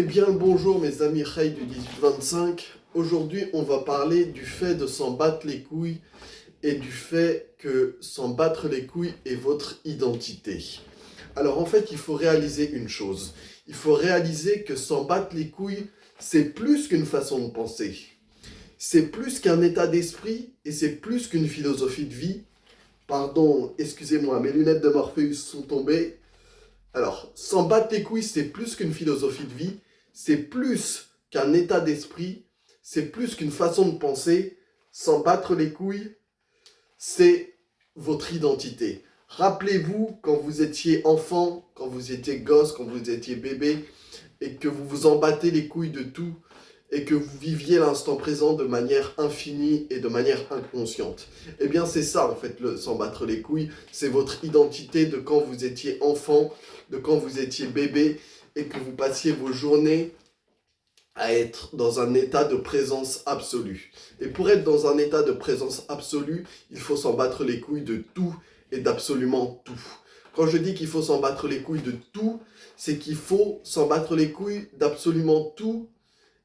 Eh bien le bonjour mes amis Ray du 1825. Aujourd'hui on va parler du fait de s'en battre les couilles et du fait que s'en battre les couilles est votre identité. Alors en fait il faut réaliser une chose. Il faut réaliser que s'en battre les couilles c'est plus qu'une façon de penser. C'est plus qu'un état d'esprit et c'est plus qu'une philosophie de vie. Pardon, excusez-moi, mes lunettes de Morpheus sont tombées. Alors, s'en battre les couilles, c'est plus qu'une philosophie de vie, c'est plus qu'un état d'esprit, c'est plus qu'une façon de penser. S'en battre les couilles, c'est votre identité. Rappelez-vous quand vous étiez enfant, quand vous étiez gosse, quand vous étiez bébé, et que vous vous en battez les couilles de tout, et que vous viviez l'instant présent de manière infinie et de manière inconsciente. Eh bien c'est ça en fait, le s'en battre les couilles, c'est votre identité de quand vous étiez enfant, de quand vous étiez bébé, et que vous passiez vos journées à être dans un état de présence absolue. Et pour être dans un état de présence absolue, il faut s'en battre les couilles de tout et d'absolument tout. Quand je dis qu'il faut s'en battre les couilles de tout, c'est qu'il faut s'en battre les couilles d'absolument tout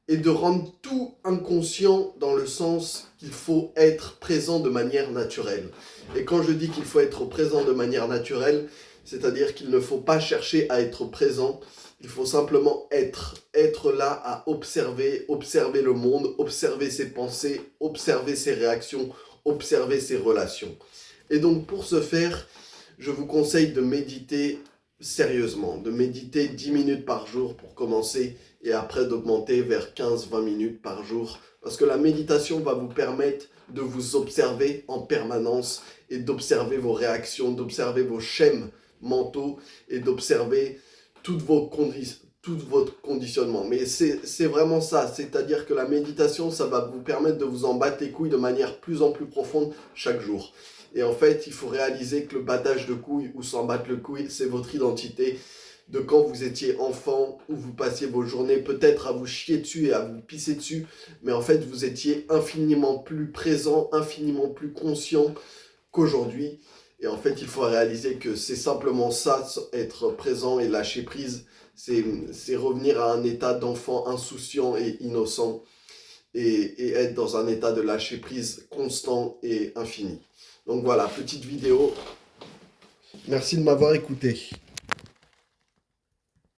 et de rendre tout inconscient dans le sens qu'il faut être présent de manière naturelle. Et quand je dis qu'il faut être présent de manière naturelle, c'est-à-dire qu'il ne faut pas chercher à être présent, il faut simplement être là à observer le monde, observer ses pensées, observer ses réactions, observer ses relations. Et donc pour ce faire, je vous conseille de méditer sérieusement, de méditer 10 minutes par jour pour commencer et après d'augmenter vers 15-20 minutes par jour parce que la méditation va vous permettre de vous observer en permanence et d'observer vos réactions, d'observer vos schèmes mentaux et d'observer tout votre conditionnement. Mais c'est vraiment ça, c'est-à-dire que la méditation, ça va vous permettre de vous en battre les couilles de manière plus en plus profonde chaque jour. Et en fait, il faut réaliser que le battage de couilles ou s'en battre le couille, c'est votre identité de quand vous étiez enfant, où vous passiez vos journées peut-être à vous chier dessus et à vous pisser dessus, mais en fait, vous étiez infiniment plus présent, infiniment plus conscient qu'aujourd'hui. Et en fait, il faut réaliser que c'est simplement ça, être présent et lâcher prise. C'est revenir à un état d'enfant insouciant et innocent et être dans un état de lâcher prise constant et infini. Donc voilà, petite vidéo. Merci de m'avoir écouté.